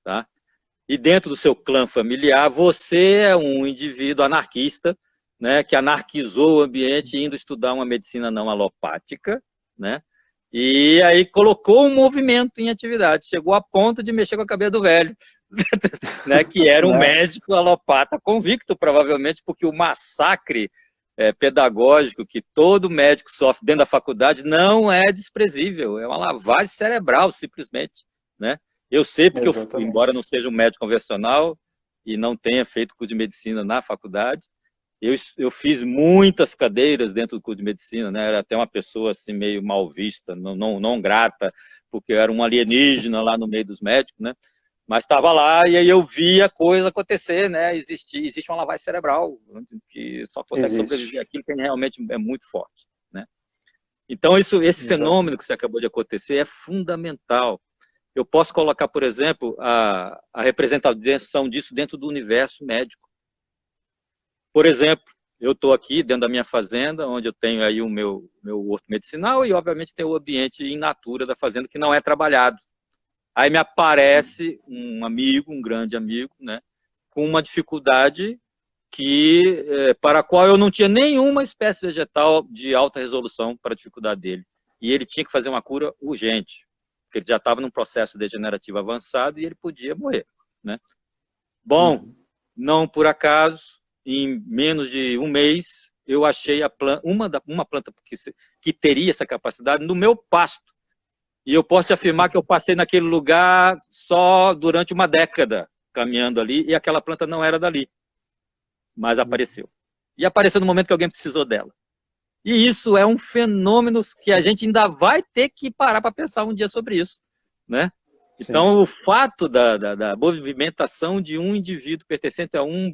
tá? E dentro do seu clã familiar, você é um indivíduo anarquista, né, que anarquizou o ambiente indo estudar uma medicina não alopática, né? E aí colocou um movimento em atividade, chegou a ponto de mexer com a cabeça do velho, né, que era um né? médico alopata convicto, provavelmente, porque o massacre pedagógico que todo médico sofre dentro da faculdade não é desprezível, é uma lavagem cerebral, simplesmente, né? Eu sei porque, embora Exatamente. não seja um médico convencional e não tenha feito curso de medicina na faculdade, eu fiz muitas cadeiras dentro do curso de medicina, né? Era até uma pessoa assim meio mal vista, não grata, porque eu era um alienígena lá no meio dos médicos, né? Mas estava lá e aí eu via a coisa acontecer, né? Existe uma lavagem cerebral, que só consegue Existe. sobreviver aquilo que realmente é muito forte, né? Então, esse fenômeno Exatamente. que você acabou de acontecer é fundamental. Eu posso colocar, por exemplo, a representação disso dentro do universo médico. Por exemplo, eu estou aqui dentro da minha fazenda, onde eu tenho aí o meu horto medicinal e, obviamente, tem o ambiente in natura da fazenda que não é trabalhado. Aí me aparece um amigo, um grande amigo, né, com uma dificuldade para a qual eu não tinha nenhuma espécie vegetal de alta resolução para a dificuldade dele. E ele tinha que fazer uma cura urgente, porque ele já estava num processo degenerativo avançado e ele podia morrer, né? Bom, Uhum. não por acaso, em menos de um mês, eu achei uma planta que teria essa capacidade no meu pasto. E eu posso te afirmar que eu passei naquele lugar só durante uma década caminhando ali e aquela planta não era dali, mas apareceu. E apareceu no momento que alguém precisou dela. E isso é um fenômeno que a gente ainda vai ter que parar para pensar um dia sobre isso, né? Sim. Então, o fato da movimentação de um indivíduo pertencente a um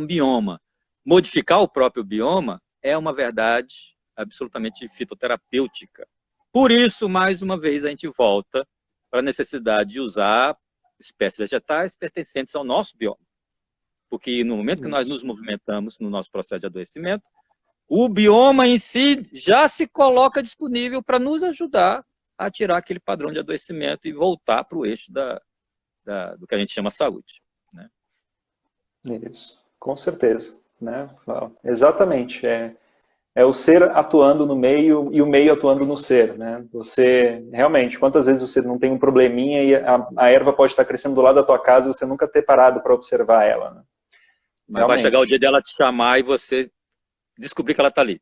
bioma, modificar o próprio bioma, é uma verdade absolutamente fitoterapêutica. Por isso, mais uma vez, a gente volta para a necessidade de usar espécies vegetais pertencentes ao nosso bioma. Porque no momento que nós nos Isso. movimentamos no nosso processo de adoecimento, o bioma em si já se coloca disponível para nos ajudar a tirar aquele padrão de adoecimento e voltar para o eixo do que a gente chama saúde, né? Isso. Com certeza, né? Exatamente. É o ser atuando no meio e o meio atuando no ser, né? Você, realmente, quantas vezes você não tem um probleminha e a erva pode estar crescendo do lado da tua casa e você nunca ter parado para observar ela, né? Mas vai chegar o dia Realmente. dela te chamar e você descobrir que ela está ali.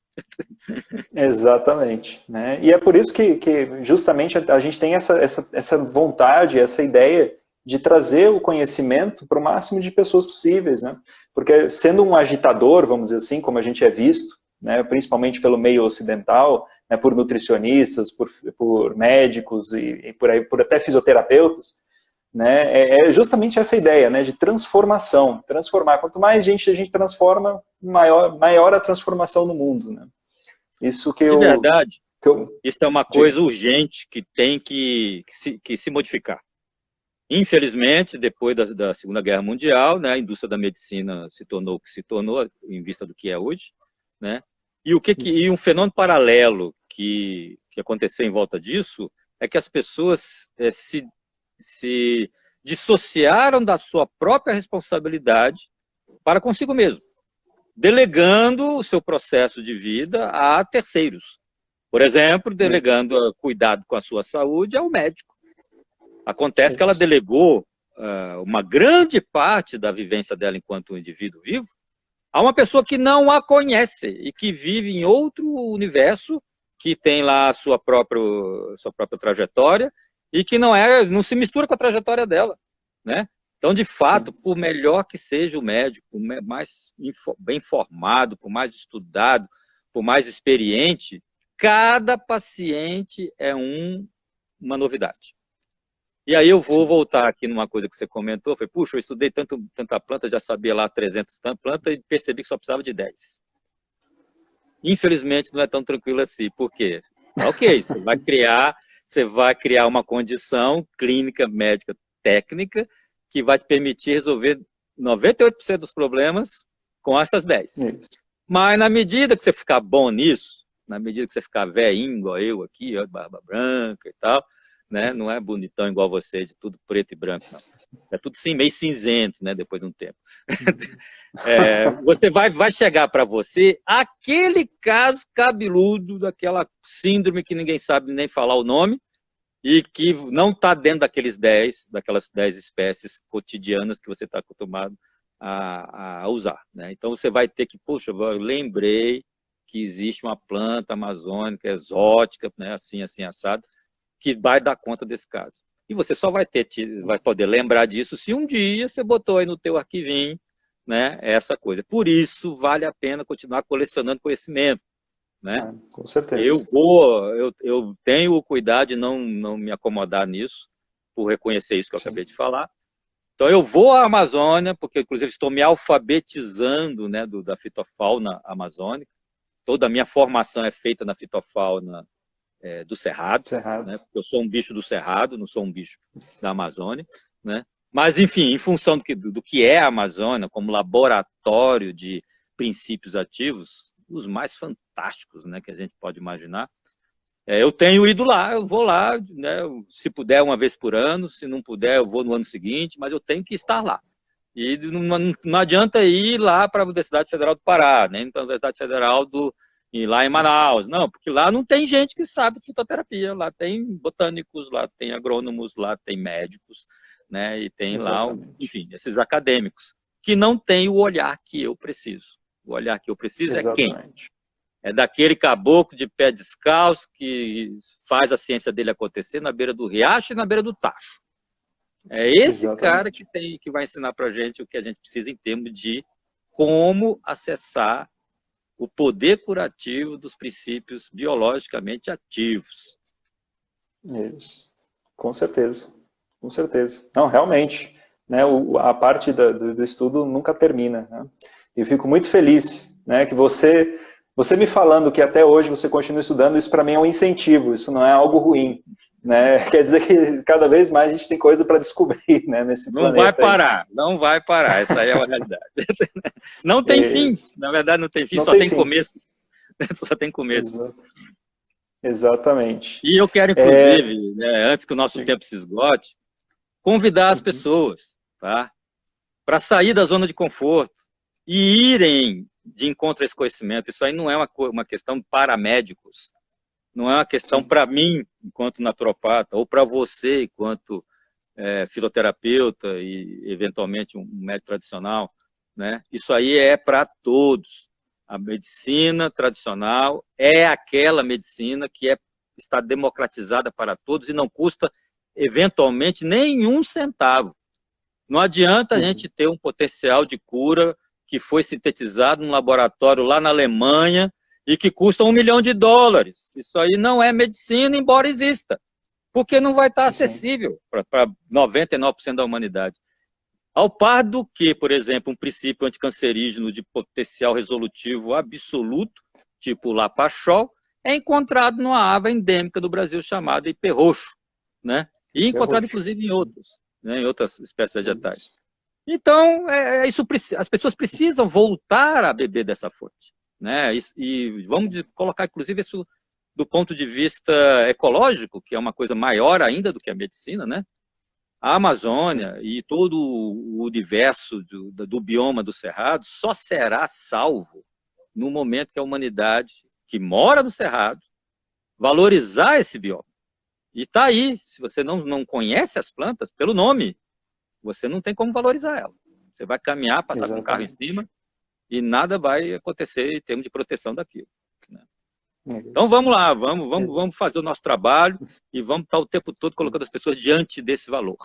Exatamente, né? E é por isso que justamente a gente tem essa vontade, essa ideia de trazer o conhecimento para o máximo de pessoas possíveis, né? Porque sendo um agitador, vamos dizer assim, como a gente é visto, né, principalmente pelo meio ocidental, né, por nutricionistas, por médicos e por aí, por até fisioterapeutas, né, é justamente essa ideia, né, de transformação, transformar. Quanto mais gente a gente transforma, maior a transformação no mundo, né? Isso De verdade, que eu isso é uma diga. coisa urgente que tem que se modificar. Infelizmente, depois da Segunda Guerra Mundial, né, a indústria da medicina se tornou o que se tornou, em vista do que é hoje, né? E um fenômeno paralelo que aconteceu em volta disso é que as pessoas se dissociaram da sua própria responsabilidade para consigo mesmo, delegando o seu processo de vida a terceiros. Por exemplo, delegando cuidado com a sua saúde ao médico. Acontece que ela delegou uma grande parte da vivência dela enquanto indivíduo vivo a uma pessoa que não a conhece e que vive em outro universo, que tem lá a sua própria trajetória e que não se mistura com a trajetória dela, né? Então, de fato, por melhor que seja o médico, por mais bem informado, por mais estudado, por mais experiente, cada paciente é uma novidade. E aí eu vou voltar aqui numa coisa que você comentou, foi, puxa, eu estudei tanta planta, já sabia lá 300 plantas e percebi que só precisava de 10. Infelizmente não é tão tranquilo assim, por quê? Ok, você vai criar uma condição clínica, médica, técnica, que vai te permitir resolver 98% dos problemas com essas 10. Isso. Mas na medida que você ficar bom nisso, na medida que você ficar velhinho, igual eu aqui, ó, barba branca e tal, né? Não é bonitão igual você, de tudo preto e branco, não. É tudo assim, meio cinzento, né? Depois de um tempo. Você vai chegar para você aquele caso cabeludo, daquela síndrome que ninguém sabe nem falar o nome e que não está dentro daquelas 10 espécies cotidianas que você está acostumado a usar, né? Então você vai ter que, puxa, eu lembrei que existe uma planta amazônica exótica, né? Assim, assado, que vai dar conta desse caso. E você só vai poder lembrar disso se um dia você botou aí no teu arquivinho, né, essa coisa. Por isso, vale a pena continuar colecionando conhecimento, né? Com certeza. Eu tenho o cuidado de não me acomodar nisso, por reconhecer isso que eu acabei de falar. Então, eu vou à Amazônia, porque, inclusive, estou me alfabetizando, né, da fitofauna amazônica. Toda a minha formação é feita na fitofauna do Cerrado, né? Eu sou um bicho do Cerrado, não sou um bicho da Amazônia, né? Mas, enfim, em função do que é a Amazônia, como laboratório de princípios ativos, os mais fantásticos, né, que a gente pode imaginar, eu tenho ido lá, eu vou lá, né, se puder uma vez por ano, se não puder eu vou no ano seguinte, mas eu tenho que estar lá. E não adianta ir lá para a Universidade Federal do Pará, nem para a Universidade Federal e lá em Manaus, não, porque lá não tem gente que sabe fitoterapia, lá tem botânicos, lá tem agrônomos, lá tem médicos, né, e tem Exatamente. Lá, enfim, esses acadêmicos, que não têm o olhar que eu preciso. O olhar que eu preciso Exatamente. É quem? É daquele caboclo de pé descalço que faz a ciência dele acontecer na beira do riacho e na beira do tacho. É esse Exatamente. Cara que vai ensinar para a gente o que a gente precisa em termos de como acessar o poder curativo dos princípios biologicamente ativos. Isso, com certeza, com certeza. Não, realmente, né, a parte do estudo nunca termina, né? Eu fico muito feliz, né, que você me falando que até hoje você continua estudando, isso para mim é um incentivo, isso não é algo ruim, né? Quer dizer que cada vez mais a gente tem coisa para descobrir, né, nesse planeta. Não vai parar, aí. Não vai parar, essa aí é a realidade. Não tem fim, na verdade não tem fim, só tem começos. Só tem começos. Exatamente. E eu quero, inclusive, né, antes que o nosso tempo se esgote, convidar as pessoas, tá, para sair da zona de conforto e irem de encontro a esse conhecimento. Isso aí não é uma questão para médicos, não é uma questão para mim, enquanto naturopata, ou para você, enquanto fisioterapeuta e, eventualmente, um médico tradicional, né? Isso aí é para todos. A medicina tradicional é aquela medicina que está democratizada para todos e não custa, eventualmente, nenhum centavo. Não adianta a gente ter um potencial de cura que foi sintetizado num laboratório lá na Alemanha e que custa $1 milhão. Isso aí não é medicina, embora exista, porque não vai estar acessível para 99% da humanidade. Ao par do que, por exemplo, um princípio anticancerígeno de potencial resolutivo absoluto, tipo o lapachol, é encontrado numa ave endêmica do Brasil chamada ipê-roxo, né? E encontrado, inclusive, em outros, né? Em outras espécies vegetais. Então, as pessoas precisam voltar a beber dessa fonte, né? E vamos colocar, inclusive, isso do ponto de vista ecológico, que é uma coisa maior ainda do que a medicina, né? A Amazônia e todo o universo do bioma do Cerrado só será salvo no momento que a humanidade que mora no Cerrado valorizar esse bioma. E está aí, se você não conhece as plantas, pelo nome, você não tem como valorizar ela. Você vai caminhar, passar com um carro em cima e nada vai acontecer em termos de proteção daquilo. Né? Então vamos lá, vamos fazer o nosso trabalho e vamos estar o tempo todo colocando as pessoas diante desse valor.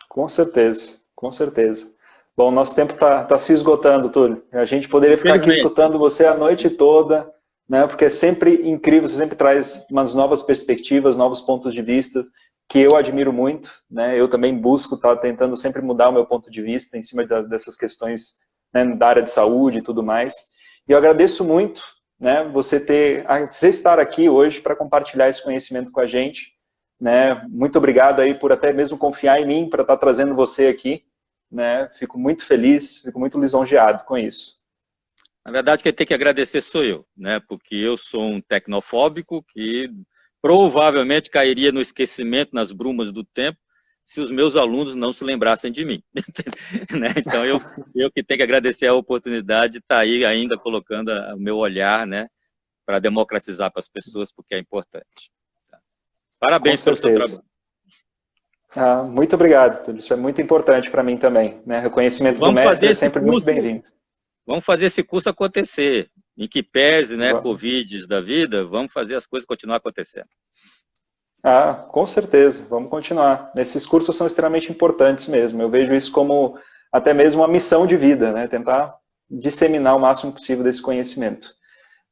Com certeza, com certeza. Bom, nosso tempo está se esgotando, Túlio. A gente poderia ficar aqui escutando você a noite toda, né? Porque é sempre incrível, você sempre traz umas novas perspectivas, novos pontos de vista, que eu admiro muito, né? Eu também busco, estar tentando sempre mudar o meu ponto de vista em cima dessas questões, né, da área de saúde e tudo mais. E eu agradeço muito, né, você estar aqui hoje para compartilhar esse conhecimento com a gente, né? Muito obrigado aí por até mesmo confiar em mim para estar trazendo você aqui, né? Fico muito feliz, fico muito lisonjeado com isso. Na verdade, quem tem que agradecer sou eu, né? Porque eu sou um tecnofóbico que provavelmente cairia no esquecimento, nas brumas do tempo, se os meus alunos não se lembrassem de mim. Né? Então, eu que tenho que agradecer a oportunidade de estar aí ainda colocando o meu olhar, né, para democratizar para as pessoas, porque é importante. Tá? Parabéns pelo seu trabalho. Muito obrigado, Túlio. Isso é muito importante para mim também. Né? Reconhecimento do mestre é sempre muito bem-vindo. Vamos fazer esse curso acontecer. Em que pese, né, Covid da vida, vamos fazer as coisas continuar acontecendo. Com certeza, vamos continuar. Esses cursos são extremamente importantes mesmo. Eu vejo isso como até mesmo uma missão de vida, né? Tentar disseminar o máximo possível desse conhecimento.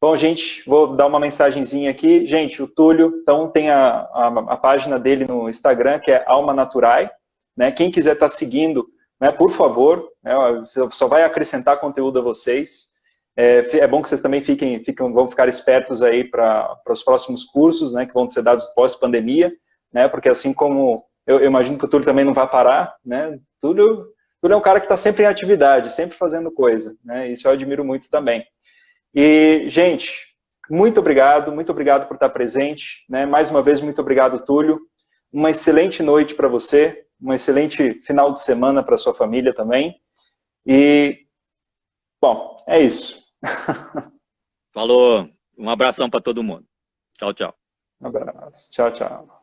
Bom, gente, vou dar uma mensagenzinha aqui. Gente, o Túlio, então, tem a página dele no Instagram, que é Alma Naturai. Né? Quem quiser estar seguindo, né, por favor, né, só vai acrescentar conteúdo a vocês. É bom que vocês também vão ficar espertos aí para os próximos cursos, né, que vão ser dados pós-pandemia, né, porque assim como eu imagino que o Túlio também não vai parar, né, Túlio é um cara que está sempre em atividade, sempre fazendo coisa, né, isso eu admiro muito também. E, gente, muito obrigado por estar presente, né, mais uma vez, muito obrigado, Túlio, uma excelente noite para você, um excelente final de semana para sua família também, e, bom, é isso. Falou. Um abração para todo mundo. Tchau, tchau. Um abraço. Tchau, tchau.